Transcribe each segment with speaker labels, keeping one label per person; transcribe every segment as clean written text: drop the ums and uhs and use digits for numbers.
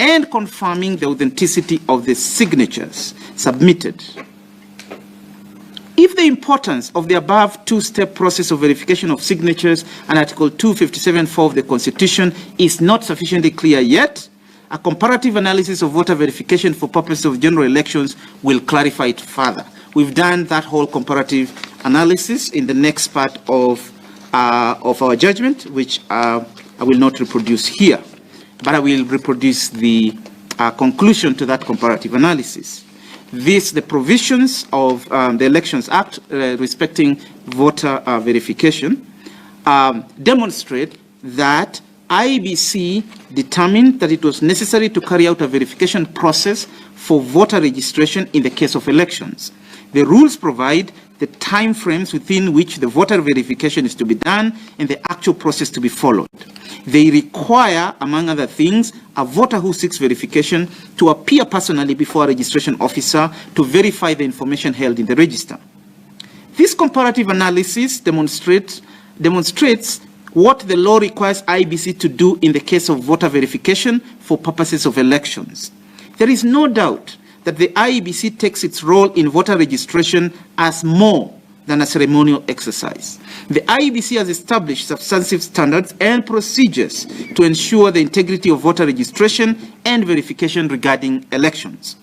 Speaker 1: and confirming the authenticity of the signatures submitted. If the importance of the above two-step process of verification of signatures and Article 257(4) of the Constitution is not sufficiently clear yet, a comparative analysis of voter verification for purposes of general elections will clarify it further. We've done that whole comparative analysis in the next part of our judgment, which I will not reproduce here, but I will reproduce the conclusion to that comparative analysis. The provisions of the Elections Act respecting voter verification demonstrate that IEBC determined that it was necessary to carry out a verification process for voter registration in the case of elections. The rules provide the time frames within which the voter verification is to be done and the actual process to be followed. They require, among other things, a voter who seeks verification to appear personally before a registration officer to verify the information held in the register. This comparative analysis demonstrates what the law requires IEBC to do in the case of voter verification for purposes of elections. There is no doubt that the IEBC takes its role in voter registration as more than a ceremonial exercise. The IEBC has established substantive standards and procedures to ensure the integrity of voter registration and verification regarding elections.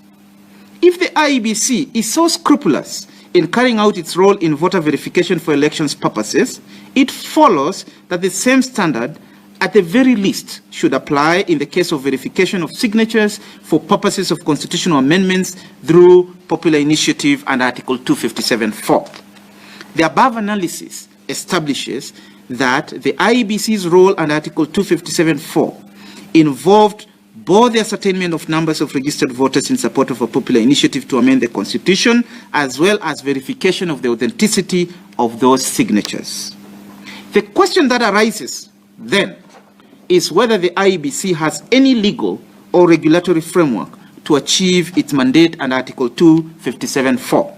Speaker 1: If the IEBC is so scrupulous in carrying out its role in voter verification for elections purposes, it follows that the same standard at the very least should apply in the case of verification of signatures for purposes of constitutional amendments through popular initiative and Article 257(4). The above analysis establishes that the IEBC's role under Article 257(4) involved both the ascertainment of numbers of registered voters in support of a popular initiative to amend the Constitution, as well as verification of the authenticity of those signatures. The question that arises then is whether the IEBC has any legal or regulatory framework to achieve its mandate under Article 257(4).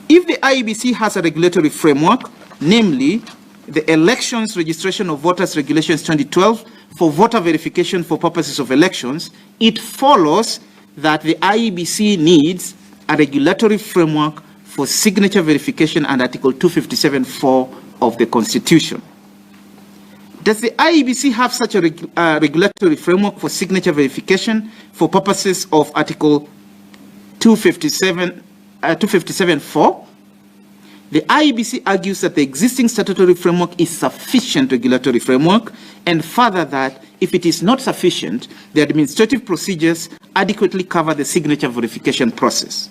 Speaker 1: If the IEBC has a regulatory framework, namely the Elections Registration of Voters Regulations 2012 for voter verification for purposes of elections, it follows that the IEBC needs a regulatory framework for signature verification under Article 257(4) of the Constitution. Does the IEBC have such a regulatory framework for signature verification for purposes of Article 257(4)? The IEBC argues that the existing statutory framework is sufficient regulatory framework, and further that if it is not sufficient, the administrative procedures adequately cover the signature verification process.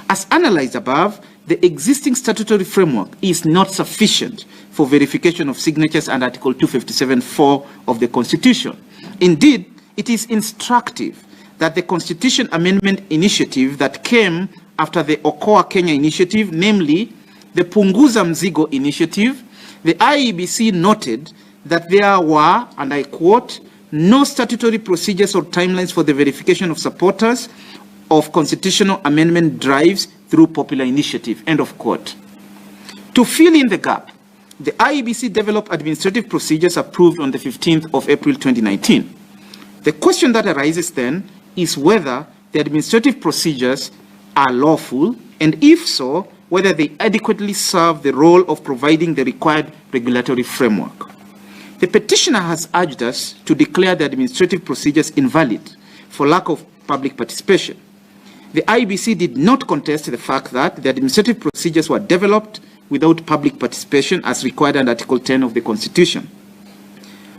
Speaker 1: As analyzed above, the existing statutory framework is not sufficient for verification of signatures under Article 257(4) of the Constitution. Indeed, it is instructive that the Constitution Amendment Initiative that came after the Okoa Kenya Initiative, namely the Punguza Mzigo Initiative, the IEBC noted that there were, and I quote, no statutory procedures or timelines for the verification of supporters of constitutional amendment drives through popular initiative, end of quote. To fill in the gap, the IEBC developed administrative procedures approved on the 15th of April 2019. The question that arises then is whether the administrative procedures are lawful, and if so, whether they adequately serve the role of providing the required regulatory framework. The petitioner has urged us to declare the administrative procedures invalid for lack of public participation. The IEBC did not contest the fact that the administrative procedures were developed without public participation as required under Article 10 of the Constitution.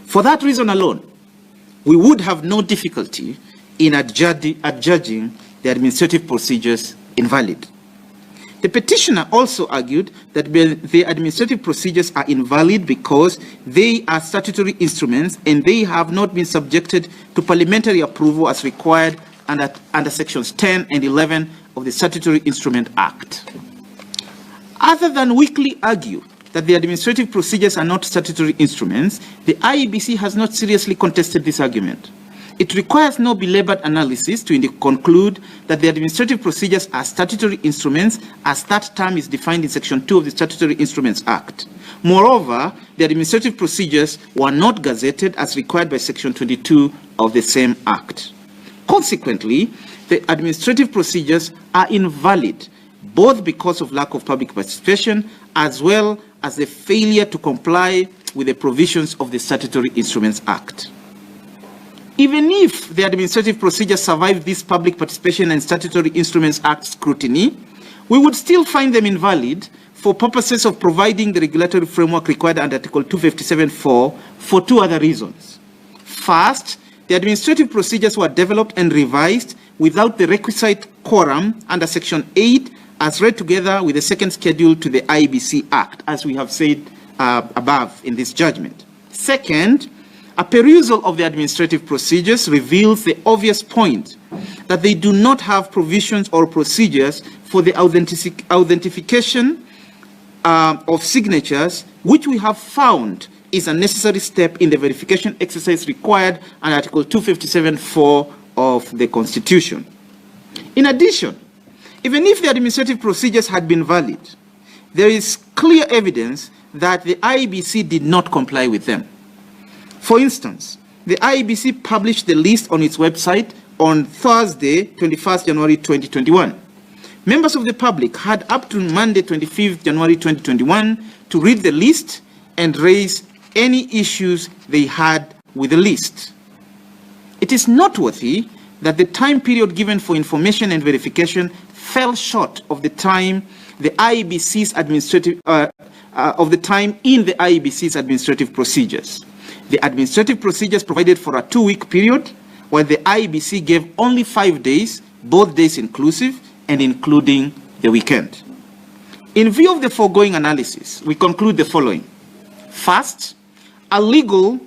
Speaker 1: For that reason alone, we would have no difficulty in adjudging the administrative procedures invalid. The petitioner also argued that the administrative procedures are invalid because they are statutory instruments and they have not been subjected to parliamentary approval as required under Sections 10 and 11 of the Statutory Instrument Act. Other than weakly argue that the administrative procedures are not statutory instruments, the IEBC has not seriously contested this argument. It requires no belabored analysis to conclude that the administrative procedures are statutory instruments, as that term is defined in Section 2 of the Statutory Instruments Act. Moreover, the administrative procedures were not gazetted as required by Section 22 of the same Act. Consequently, the administrative procedures are invalid, both because of lack of public participation as well as the failure to comply with the provisions of the Statutory Instruments Act. Even if the administrative procedures survive this public participation and Statutory Instruments Act scrutiny, we would still find them invalid for purposes of providing the regulatory framework required under Article 257(4) for two other reasons. First, the administrative procedures were developed and revised without the requisite quorum under Section 8 as read together with the second schedule to the IBC Act, as we have said above in this judgment. Second, a perusal of the administrative procedures reveals the obvious point that they do not have provisions or procedures for the authentication of signatures, which we have found is a necessary step in the verification exercise required under Article 257(4) of the Constitution. In addition, even if the administrative procedures had been valid, there is clear evidence that the IEBC did not comply with them. For instance, the IEBC published the list on its website on Thursday, 21st January 2021. Members of the public had up to Monday, 25th January 2021 to read the list and raise any issues they had with the list. It is noteworthy that the time period given for information and verification fell short of the time the IEBC's administrative in the IEBC's administrative procedures. The administrative procedures provided for a 2-week period, while the IEBC gave only 5 days, both days inclusive and including the weekend. In view of the foregoing analysis, we conclude the following. First, a legal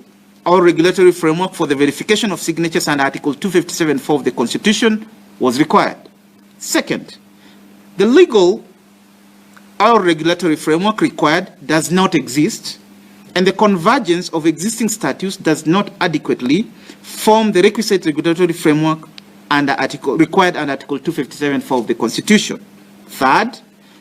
Speaker 1: or regulatory framework for the verification of signatures under Article 257(4) of the Constitution was required. Second, the legal or regulatory framework required does not exist, and the convergence of existing statutes does not adequately form the requisite regulatory framework required under Article 257(4) of the Constitution. Third,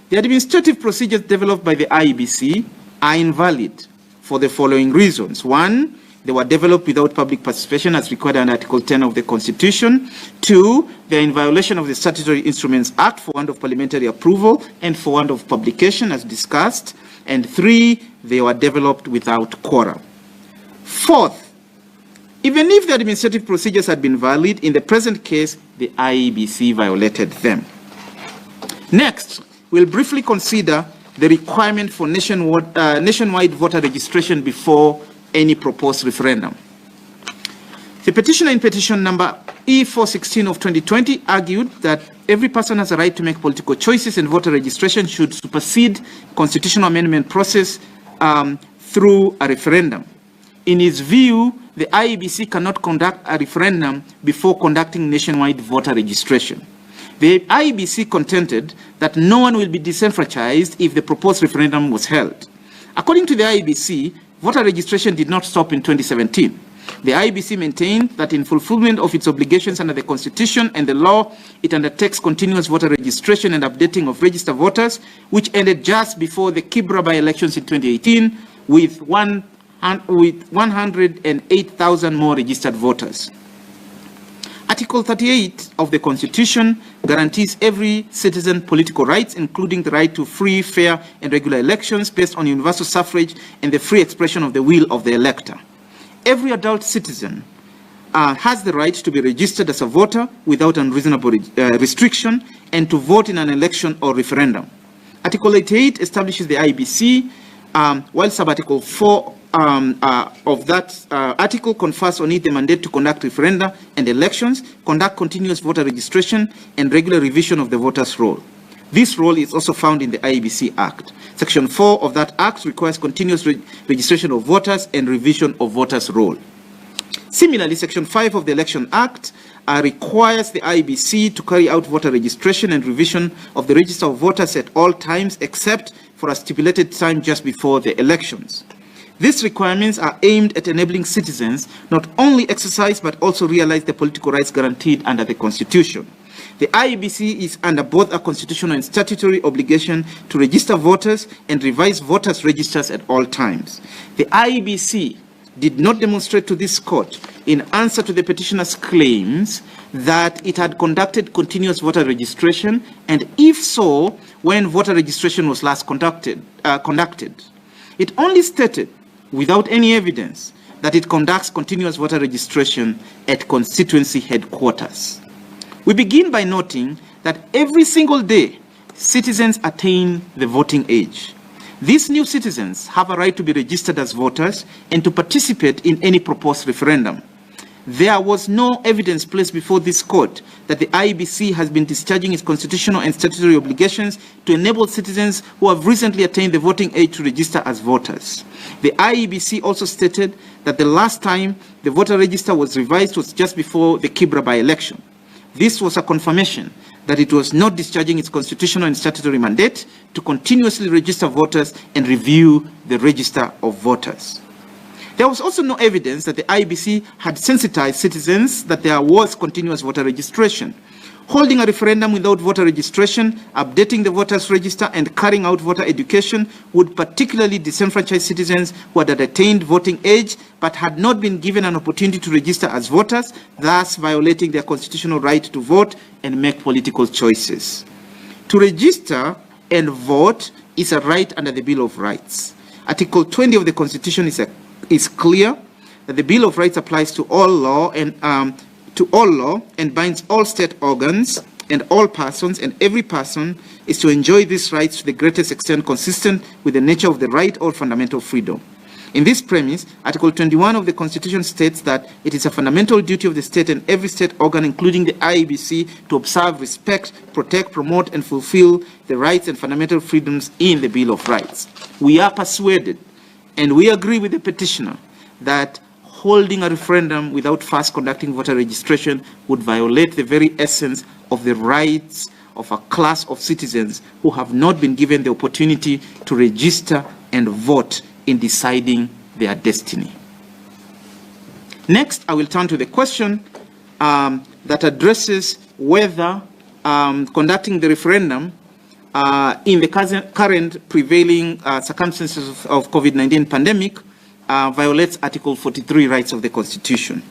Speaker 1: the administrative procedures developed by the IEBC are invalid for the following reasons. One, they were developed without public participation as required under Article 10 of the Constitution. Two, they are in violation of the Statutory Instruments Act for want of parliamentary approval and for want of publication as discussed. And three, they were developed without quorum. Fourth, even if the administrative procedures had been valid, in the present case, the IEBC violated them. Next, we'll briefly consider the requirement for nationwide voter registration before any proposed referendum. The petitioner in petition number E416 of 2020 argued that every person has a right to make political choices and voter registration should supersede constitutional amendment process through a referendum. In his view, the IEBC cannot conduct a referendum before conducting nationwide voter registration. The IEBC contended that no one will be disenfranchised if the proposed referendum was held. According to the IEBC, voter registration did not stop in 2017. The IEBC maintained that in fulfillment of its obligations under the Constitution and the law, it undertakes continuous voter registration and updating of registered voters, which ended just before the Bbi by-elections in 2018 with 108,000 more registered voters. Article 38 of the Constitution guarantees every citizen political rights, including the right to free, fair, and regular elections based on universal suffrage and the free expression of the will of the elector. Every adult citizen has the right to be registered as a voter without unreasonable restriction and to vote in an election or referendum. Article 88 establishes the IEBC, while sub-article 4 of that article confers on it the mandate to conduct referenda and elections, conduct continuous voter registration, and regular revision of the voters' roll. This role is also found in the IEBC Act. Section 4 of that Act requires continuous registration of voters and revision of voters' roll. Similarly, Section 5 of the Election Act requires the IEBC to carry out voter registration and revision of the register of voters at all times except for a stipulated time just before the elections. These requirements are aimed at enabling citizens not only exercise but also realize the political rights guaranteed under the Constitution. The IEBC is under both a constitutional and statutory obligation to register voters and revise voters' registers at all times. The IEBC did not demonstrate to this court, in answer to the petitioner's claims, that it had conducted continuous voter registration, and if so, when voter registration was last conducted. It only stated, without any evidence, that it conducts continuous voter registration at constituency headquarters. We begin by noting that every single day, citizens attain the voting age. These new citizens have a right to be registered as voters and to participate in any proposed referendum. There was no evidence placed before this court that the IEBC has been discharging its constitutional and statutory obligations to enable citizens who have recently attained the voting age to register as voters. The IEBC also stated that the last time the voter register was revised was just before the Bbi by-election. This was a confirmation that it was not discharging its constitutional and statutory mandate to continuously register voters and review the register of voters. There was also no evidence that the IEBC had sensitized citizens that there was continuous voter registration. Holding a referendum without voter registration, updating the voters register, and carrying out voter education would particularly disenfranchise citizens who had attained voting age but had not been given an opportunity to register as voters, thus violating their constitutional right to vote and make political choices. To register and vote is a right under the Bill of Rights. Article 20 of the Constitution is clear that the Bill of Rights applies to all law and binds all state organs and all persons, and every person is to enjoy these rights to the greatest extent consistent with the nature of the right or fundamental freedom. In this premise, Article 21 of the Constitution states that it is a fundamental duty of the state and every state organ, including the IEBC, to observe, respect, protect, promote, and fulfill the rights and fundamental freedoms in the Bill of Rights. We are persuaded, and we agree with the petitioner, that holding a referendum without first conducting voter registration would violate the very essence of the rights of a class of citizens who have not been given the opportunity to register and vote in deciding their destiny. Next, I will turn to the question that addresses whether conducting the referendum in the current prevailing circumstances of COVID-19 pandemic violates Article 43 rights of the Constitution.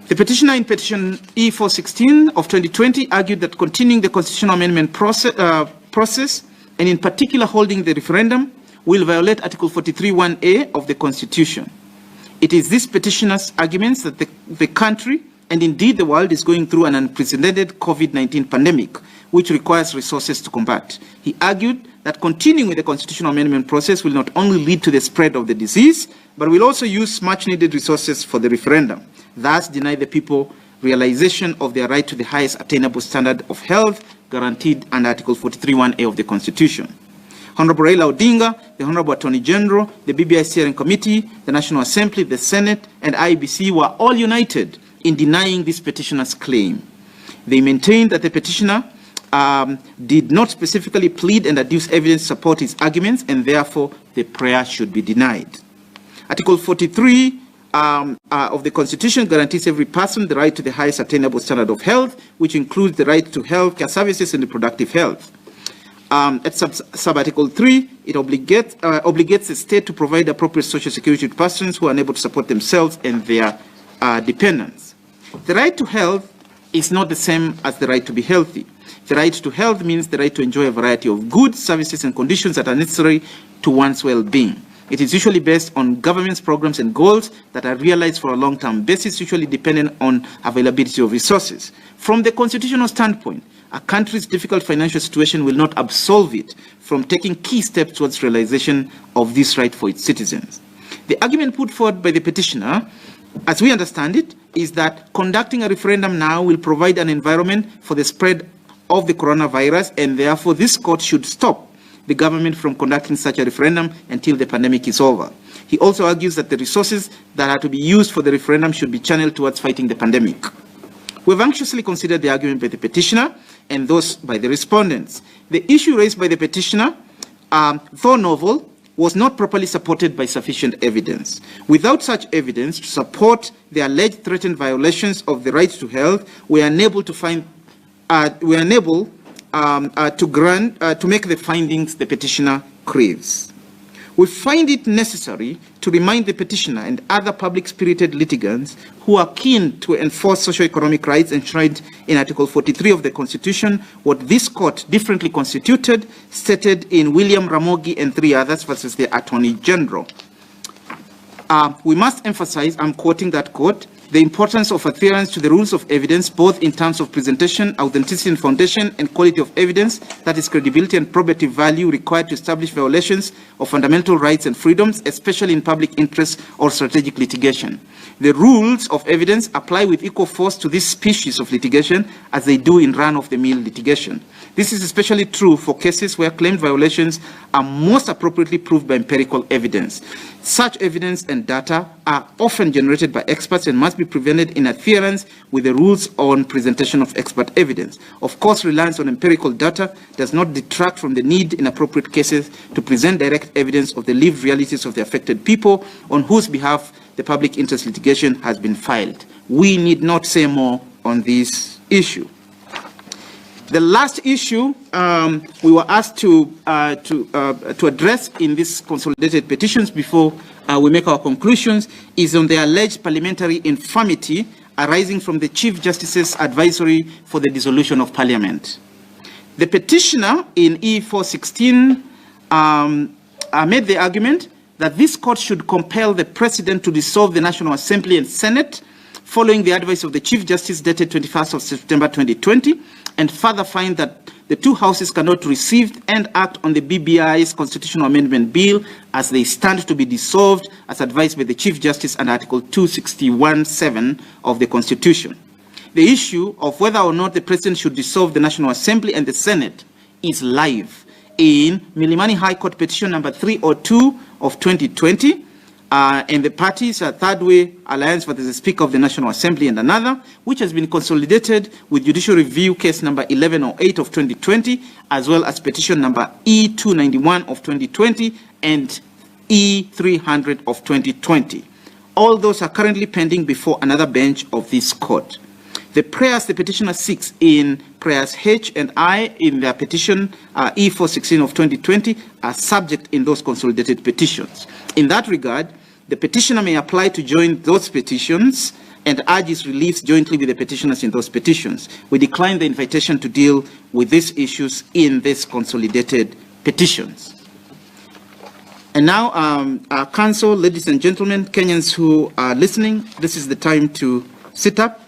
Speaker 1: The petitioner in petition E416 of 2020 argued that continuing the constitutional amendment process, and in particular holding the referendum, will violate Article 43(1)(a) of the Constitution. It is this petitioner's arguments that the country, and indeed the world, is going through an unprecedented COVID-19 pandemic, which requires resources to combat. He argued that continuing with the constitutional amendment process will not only lead to the spread of the disease, but will also use much-needed resources for the referendum, thus deny the people realization of their right to the highest attainable standard of health guaranteed under Article 43(1)(a) of the Constitution. Honorable Raila Odinga, the Honorable Attorney General, the BBI Steering Committee, the National Assembly, the Senate, and IEBC were all united in denying this petitioner's claim. They maintained that the petitioner did not specifically plead and adduce evidence to support his arguments, and therefore the prayer should be denied. Article 43 of the Constitution guarantees every person the right to the highest attainable standard of health, which includes the right to health care services and reproductive health. At sub-article 3, it obligates the state to provide appropriate social security to persons who are unable to support themselves and their dependents. The right to health is not the same as the right to be healthy. The right to health means the right to enjoy a variety of goods, services, and conditions that are necessary to one's well-being. It is usually based on government's programs and goals that are realized for a long-term basis, usually dependent on availability of resources. From the constitutional standpoint, a country's difficult financial situation will not absolve it from taking key steps towards realization of this right for its citizens. The argument put forward by the petitioner, as we understand it, is that conducting a referendum now will provide an environment for the spread of the coronavirus, and therefore this court should stop the government from conducting such a referendum until the pandemic is over. He also argues that the resources that are to be used for the referendum should be channeled towards fighting the pandemic. We've anxiously considered the argument by the petitioner and those by the respondents. The issue raised by the petitioner, though novel, was not properly supported by sufficient evidence. Without such evidence to support the alleged threatened violations of the right to health, we are unable to make the findings the petitioner craves. We find it necessary to remind the petitioner and other public-spirited litigants who are keen to enforce socio-economic rights enshrined in Article 43 of the Constitution what this court, differently constituted, stated in William Ramogi and 3 others versus the Attorney General. We must emphasize, I'm quoting that court, the importance of adherence to the rules of evidence, both in terms of presentation, authenticity and foundation, and quality of evidence, that is credibility and probative value required to establish violations of fundamental rights and freedoms, especially in public interest or strategic litigation. The rules of evidence apply with equal force to this species of litigation as they do in run-of-the-mill litigation. This is especially true for cases where claimed violations are most appropriately proved by empirical evidence. Such evidence and data are often generated by experts and must be presented in adherence with the rules on presentation of expert evidence. Of course, reliance on empirical data does not detract from the need in appropriate cases to present direct evidence of the lived realities of the affected people on whose behalf the public interest litigation has been filed. We need not say more on this issue. The last issue we were asked to address in these consolidated petitions before we make our conclusions is on the alleged parliamentary infirmity arising from the Chief Justice's advisory for the dissolution of Parliament. The petitioner in E416 made the argument that this court should compel the President to dissolve the National Assembly and Senate following the advice of the Chief Justice dated 21st of September 2020, and further find that the two houses cannot receive and act on the BBI's constitutional amendment bill as they stand to be dissolved as advised by the Chief Justice under Article 261(7) of the Constitution. The issue of whether or not the President should dissolve the National Assembly and the Senate is live in Milimani High Court Petition number 302 of 2020, and the parties are Third Way Alliance for the Speaker of the National Assembly and another, which has been consolidated with Judicial Review Case number 1108 of 2020, as well as Petition number E291 of 2020 and E300 of 2020. All those are currently pending before another bench of this court. The prayers the petitioner seeks in prayers H and I in their petition E416 of 2020 are subject in those consolidated petitions. In that regard, the petitioner may apply to join those petitions and urge its reliefs jointly with the petitioners in those petitions. We decline the invitation to deal with these issues in these consolidated petitions. And now, our council, ladies and gentlemen, Kenyans who are listening, this is the time to sit up.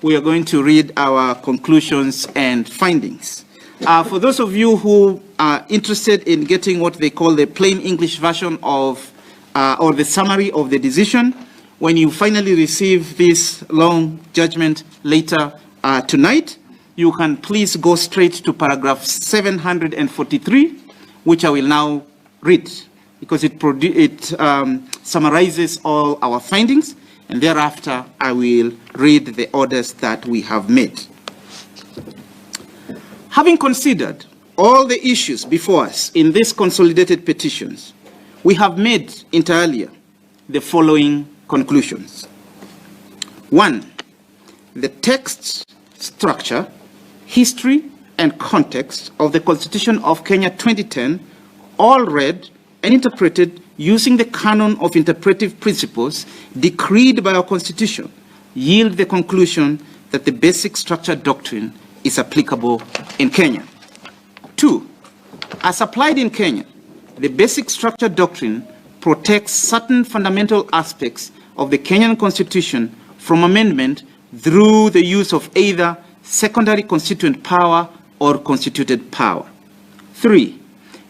Speaker 1: We are going to read our conclusions and findings. For those of you who are interested in getting what they call the plain English version of, or the summary of the decision, when you finally receive this long judgment later tonight, you can please go straight to paragraph 743, which I will now read, because it summarizes all our findings. And thereafter, I will read the orders that we have made. Having considered all the issues before us in these consolidated petitions, we have made inter alia the following conclusions. 1. The text, structure, history, and context of the Constitution of Kenya 2010, all read and interpreted using the canon of interpretive principles decreed by our Constitution, yield the conclusion that the basic structure doctrine is applicable in Kenya. 2, as applied in Kenya, the basic structure doctrine protects certain fundamental aspects of the Kenyan Constitution from amendment through the use of either secondary constituent power or constituted power. 3,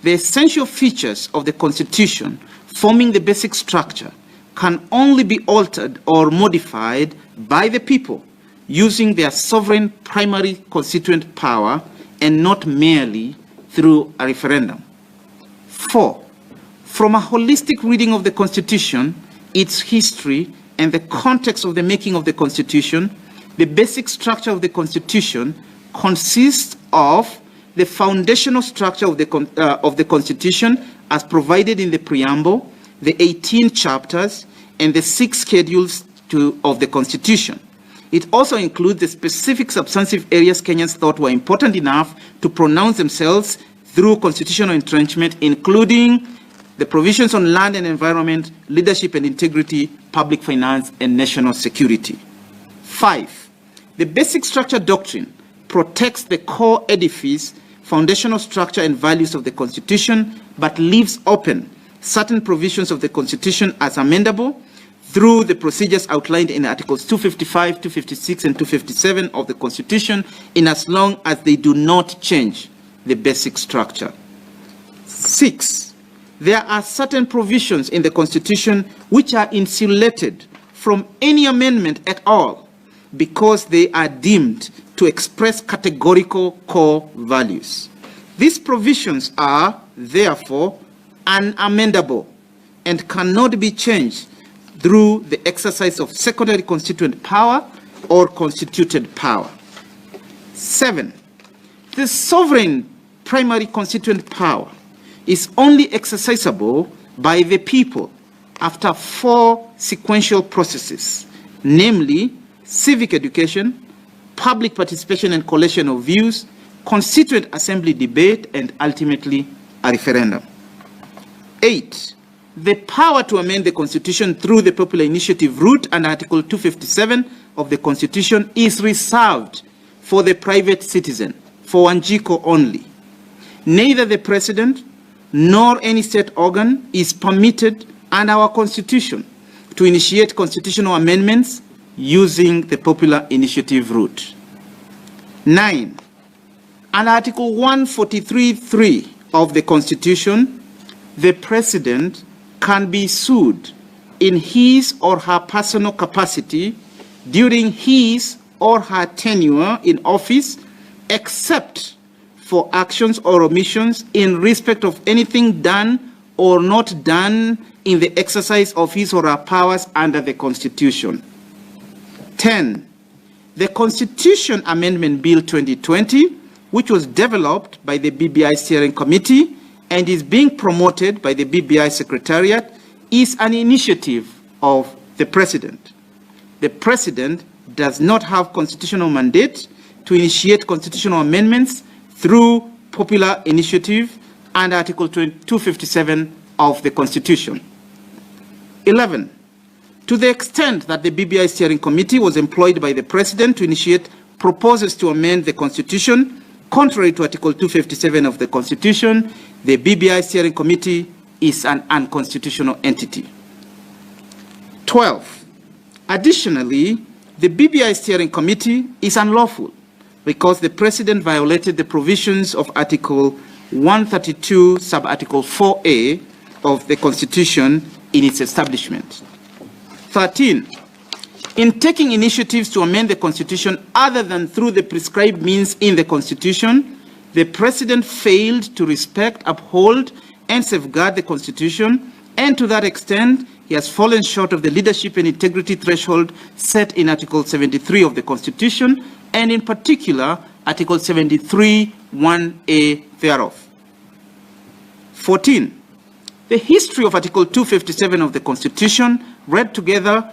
Speaker 1: the essential features of the Constitution forming the basic structure can only be altered or modified by the people using their sovereign primary constituent power and not merely through a referendum. 4, from a holistic reading of the Constitution, its history, and the context of the making of the Constitution, the basic structure of the Constitution consists of the foundational structure of the Constitution as provided in the preamble, the 18 chapters, and the 6 schedules of the Constitution. It also includes the specific substantive areas Kenyans thought were important enough to pronounce themselves through constitutional entrenchment, including the provisions on land and environment, leadership and integrity, public finance, and national security. 5, the basic structure doctrine protects the core edifice, foundational structure and values of the Constitution, but leaves open certain provisions of the Constitution as amendable through the procedures outlined in Articles 255, 256, and 257 of the Constitution, in as long as they do not change the basic structure. 6, there are certain provisions in the Constitution which are insulated from any amendment at all because they are deemed to express categorical core values. These provisions are, therefore, unamendable and cannot be changed through the exercise of secondary constituent power or constituted power. 7, the sovereign primary constituent power is only exercisable by the people after 4 sequential processes, namely civic education, public participation and collation of views, constituent assembly debate, and ultimately a referendum. 8, the power to amend the Constitution through the popular initiative route under Article 257 of the Constitution is reserved for the private citizen, for Wanjiko only. Neither the President nor any state organ is permitted under our Constitution to initiate constitutional amendments using the popular initiative route. 9, under Article 143(3) of the Constitution, the President can be sued in his or her personal capacity during his or her tenure in office, except for actions or omissions in respect of anything done or not done in the exercise of his or her powers under the Constitution. 10, the Constitution Amendment Bill 2020, which was developed by the BBI Steering Committee and is being promoted by the BBI Secretariat, is an initiative of the President. The President does not have constitutional mandate to initiate constitutional amendments through popular initiative under Article 257 of the Constitution. 11, to the extent that the BBI Steering Committee was employed by the President to initiate proposals to amend the Constitution, contrary to Article 257 of the Constitution, the BBI Steering Committee is an unconstitutional entity. 12, additionally, the BBI Steering Committee is unlawful because the President violated the provisions of Article 132, sub-Article 4A of the Constitution in its establishment. 13, in taking initiatives to amend the Constitution other than through the prescribed means in the Constitution, the President failed to respect, uphold, and safeguard the Constitution, and to that extent, he has fallen short of the leadership and integrity threshold set in Article 73 of the Constitution, and in particular, Article 73, 1A thereof. 14, the history of Article 257 of the Constitution, read together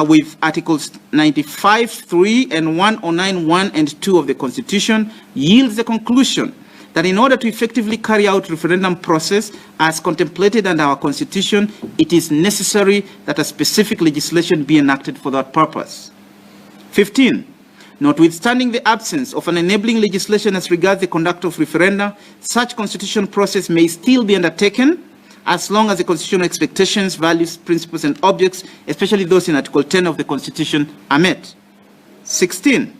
Speaker 1: with Articles 95(3) and 109(1) and 2 of the Constitution, yields the conclusion that in order to effectively carry out referendum process as contemplated under our Constitution, it is necessary that a specific legislation be enacted for that purpose. 15, notwithstanding the absence of an enabling legislation as regards the conduct of referenda, such constitutional process may still be undertaken as long as the constitutional expectations, values, principles, and objects, especially those in Article 10 of the Constitution, are met. 16,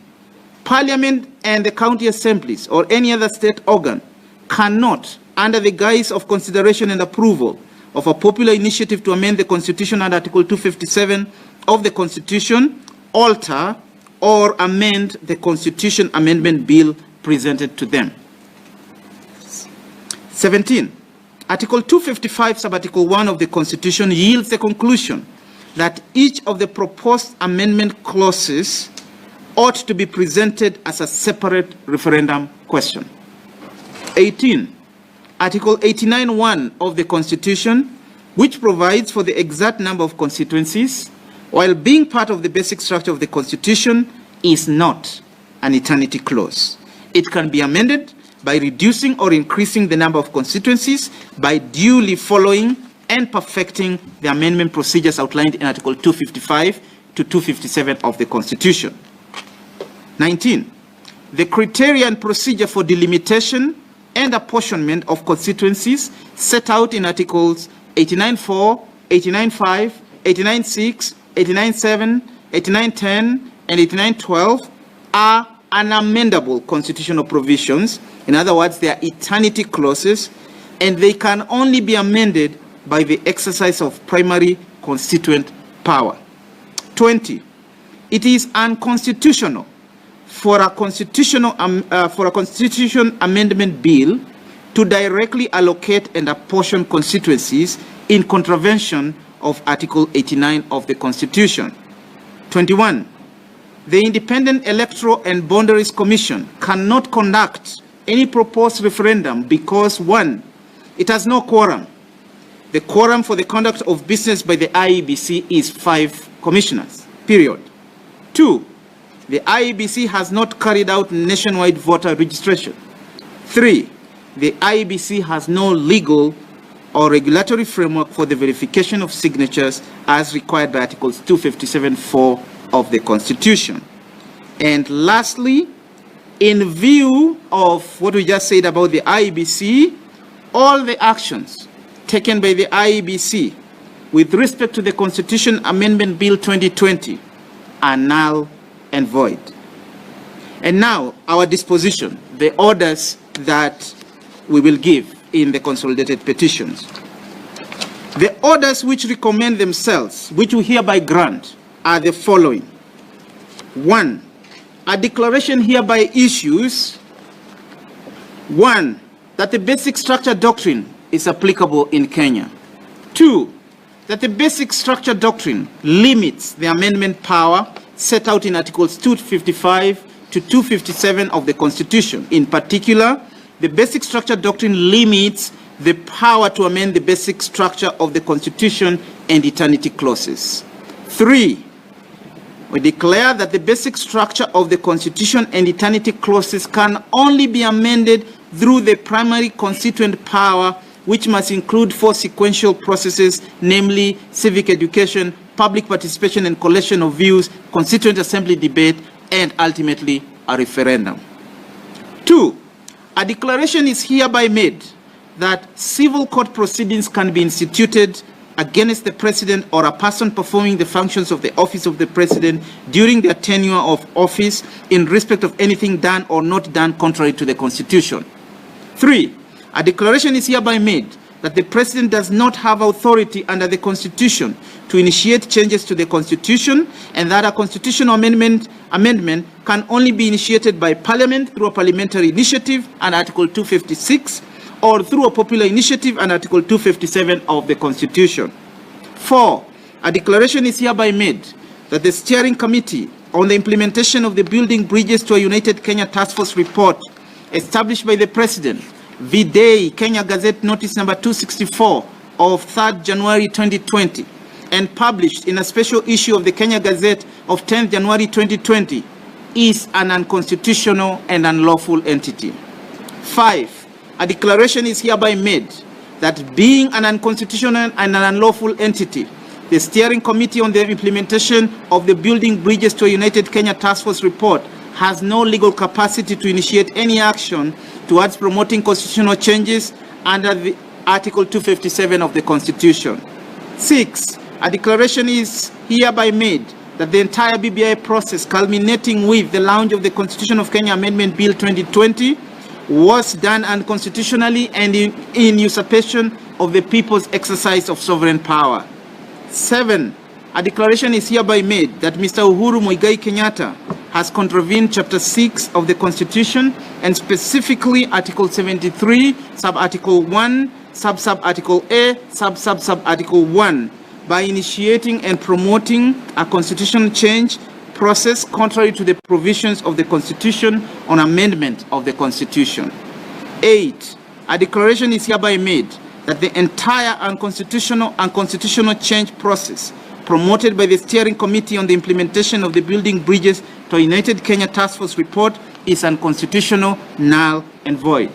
Speaker 1: Parliament and the county assemblies or any other state organ cannot, under the guise of consideration and approval of a popular initiative to amend the Constitution under Article 257 of the Constitution, alter or amend the Constitution Amendment Bill presented to them. 17, Article 255, sub-Article 1 of the Constitution yields the conclusion that each of the proposed amendment clauses ought to be presented as a separate referendum question. 18, Article 89(1) of the Constitution, which provides for the exact number of constituencies, while being part of the basic structure of the Constitution, is not an eternity clause. It can be amended by reducing or increasing the number of constituencies by duly following and perfecting the amendment procedures outlined in Article 255 to 257 of the Constitution. 19. The criteria and procedure for delimitation and apportionment of constituencies set out in Articles 89.4, 89.5, 89.6, 89.7, 89.10, and 89.12 are unamendable constitutional provisions. In other words, they are eternity clauses, and they can only be amended by the exercise of primary constituent power. 20. It is unconstitutional for a constitution amendment bill to directly allocate and apportion constituencies in contravention of Article 89 of the Constitution. 21. The Independent Electoral and Boundaries Commission cannot conduct any proposed referendum because 1. It has no quorum. The quorum for the conduct of business by the IEBC is 5 commissioners, period. 2. The IEBC has not carried out nationwide voter registration. 3. The IEBC has no legal or regulatory framework for the verification of signatures as required by Articles 257(4) of the Constitution. And lastly, in view of what we just said about the IEBC, all the actions taken by the IEBC with respect to the Constitution Amendment Bill 2020 are null and void. And now, our disposition, the orders that we will give in the consolidated petitions. The orders which recommend themselves, which we hereby grant, are the following. 1. A declaration hereby issues 1. That the basic structure doctrine is applicable in Kenya. 2. That the basic structure doctrine limits the amendment power set out in Articles 255 to 257 of the Constitution. In particular, the basic structure doctrine limits the power to amend the basic structure of the Constitution and eternity clauses. 3. We declare that the basic structure of the Constitution and eternity clauses can only be amended through the primary constituent power, which must include 4 sequential processes, namely civic education, public participation and collection of views, constituent assembly debate, and ultimately a referendum. 2. A declaration is hereby made that civil court proceedings can be instituted against the President or a person performing the functions of the office of the President during their tenure of office in respect of anything done or not done contrary to the Constitution. 3. A declaration is hereby made that the President does not have authority under the Constitution to initiate changes to the Constitution, and that a constitutional amendment can only be initiated by Parliament through a parliamentary initiative and Article 256, or through a popular initiative and Article 257 of the Constitution. 4. A declaration is hereby made that the Steering Committee on the implementation of the Building Bridges to a United Kenya Task Force report established by the President, V-Day, Kenya Gazette Notice number 264 of 3rd January 2020, and published in a special issue of the Kenya Gazette of 10th January 2020, is an unconstitutional and unlawful entity. 5. A declaration is hereby made that being an unconstitutional and an unlawful entity, the Steering Committee on the implementation of the Building Bridges to a United Kenya Task Force report has no legal capacity to initiate any action towards promoting constitutional changes under the Article 257 of the Constitution. 6. A declaration is hereby made that the entire BBI process culminating with the launch of the Constitution of Kenya Amendment Bill 2020 was done unconstitutionally and in usurpation of the people's exercise of sovereign power. 7. A declaration is hereby made that Mr. Uhuru Muigai Kenyatta has contravened Chapter 6 of the Constitution, and specifically Article 73, Sub-Article 1, Sub-Article A, Sub-Article 1, by initiating and promoting a constitutional change process contrary to the provisions of the Constitution on amendment of the Constitution. 8. A declaration is hereby made that the entire unconstitutional change process promoted by the Steering Committee on the implementation of the Building Bridges to a United Kenya Task Force report is unconstitutional, null, and void.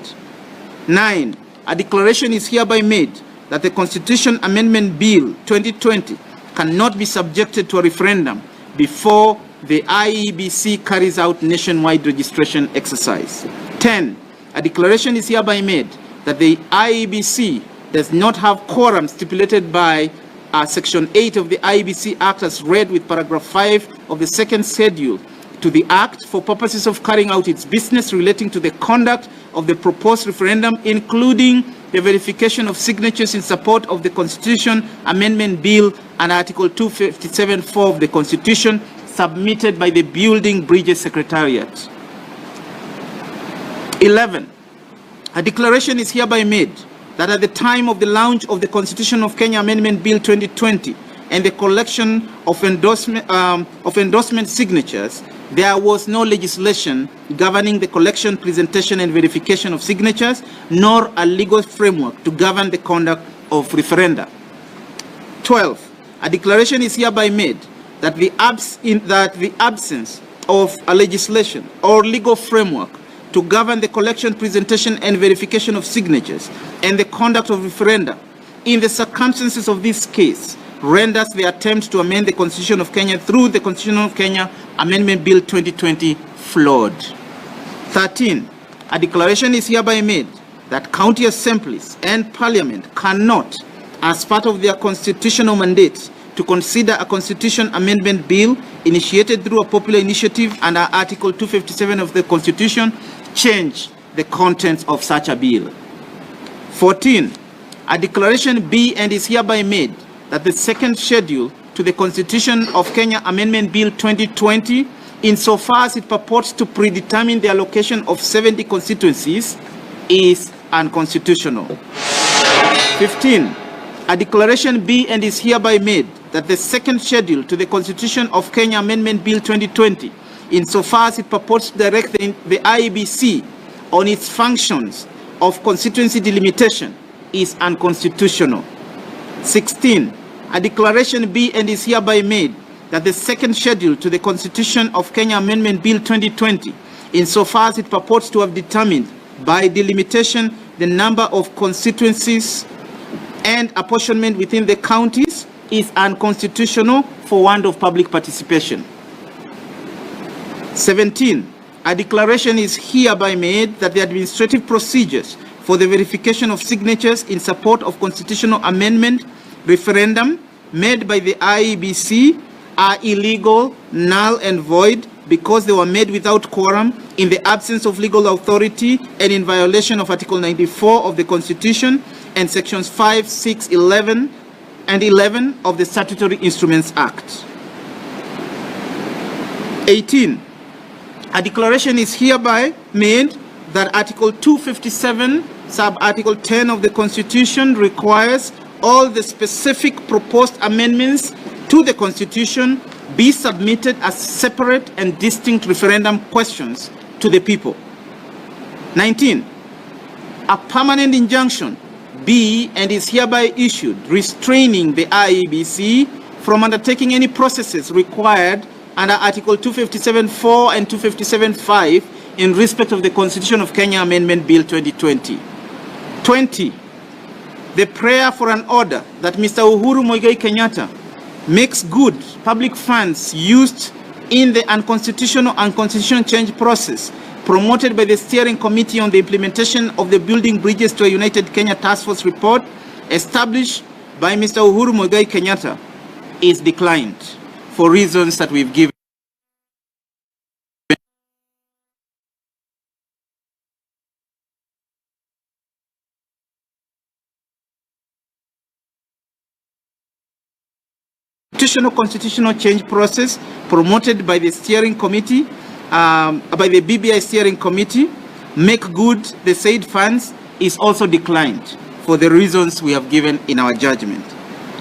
Speaker 1: 9. A declaration is hereby made that the Constitution Amendment Bill 2020 cannot be subjected to a referendum before the IEBC carries out nationwide registration exercise. 10. A declaration is hereby made that the IEBC does not have quorum stipulated by Section 8 of the IEBC Act as read with paragraph 5 of the second schedule to the Act for purposes of carrying out its business relating to the conduct of the proposed referendum, including the verification of signatures in support of the Constitution Amendment Bill and Article 257(4) of the Constitution, submitted by the Building Bridges Secretariat. 11. A declaration is hereby made that at the time of the launch of the Constitution of Kenya Amendment Bill 2020 and the collection of endorsement signatures, there was no legislation governing the collection, presentation, and verification of signatures, nor a legal framework to govern the conduct of referenda. 12. A declaration is hereby made that the absence of a legislation or legal framework to govern the collection, presentation, and verification of signatures and the conduct of referenda in the circumstances of this case renders the attempt to amend the Constitution of Kenya through the Constitution of Kenya Amendment Bill 2020 flawed. 13. A declaration is hereby made that county assemblies and parliament cannot, as part of their constitutional mandate, to consider a constitution amendment bill initiated through a popular initiative under Article 257 of the Constitution, change the contents of such a bill. 14. A declaration be and is hereby made that the second schedule to the Constitution of Kenya Amendment Bill 2020, insofar as it purports to predetermine the allocation of 70 constituencies, is unconstitutional. 15. A declaration be and is hereby made that the second schedule to the Constitution of Kenya Amendment Bill 2020, insofar as it purports to direct the IEBC on its functions of constituency delimitation, is unconstitutional. 16. A declaration be and is hereby made that the second schedule to the Constitution of Kenya Amendment Bill 2020, insofar as it purports to have determined by delimitation the number of constituencies and apportionment within the counties, is unconstitutional for want of public participation. 17. A declaration is hereby made that the administrative procedures for the verification of signatures in support of constitutional amendment referendum made by the IEBC are illegal, null, and void because they were made without quorum, in the absence of legal authority, and in violation of Article 94 of the Constitution and Sections 5, 6, 11, and 11 of the Statutory Instruments Act. 18. A declaration is hereby made that Article 257, sub-Article 10 of the Constitution requires all the specific proposed amendments to the Constitution be submitted as separate and distinct referendum questions to the people. 19. A permanent injunction be and is hereby issued restraining the IEBC from undertaking any processes required under Article 257(4) and 257(5) in respect of the Constitution of Kenya Amendment Bill 2020. 20. The prayer for an order that Mr. Uhuru Muigai Kenyatta makes good public funds used in the unconstitutional and constitutional change process promoted by the Steering Committee on the Implementation of the Building Bridges to a United Kenya Task Force report established by Mr. Uhuru Muigai Kenyatta is declined for reasons that we've given. Constitutional change process promoted by the Steering Committee, by the BBI Steering Committee, make good the said funds is also declined for the reasons we have given in our judgment.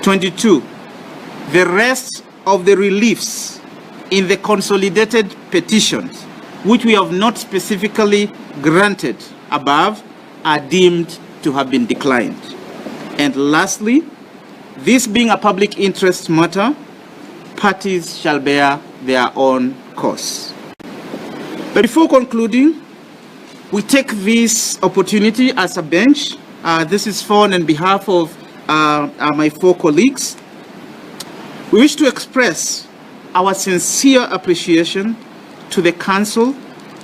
Speaker 1: 22. The rest of the reliefs in the consolidated petitions, which we have not specifically granted above, are deemed to have been declined. And lastly, this being a public interest matter, parties shall bear their own costs. But before concluding, we take this opportunity as a bench. This is for on behalf of are my four colleagues. We wish to express our sincere appreciation to the Council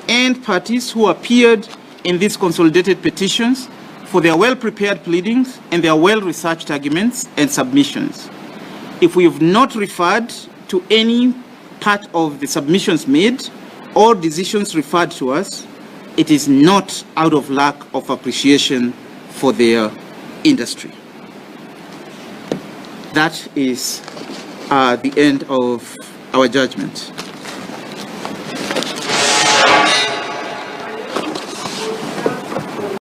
Speaker 1: and parties who appeared in these consolidated petitions for their well-prepared pleadings and their well-researched arguments and submissions. If we have not referred to any part of the submissions made or decisions referred to us, it is not out of lack of appreciation for their industry. That is the end of our judgment.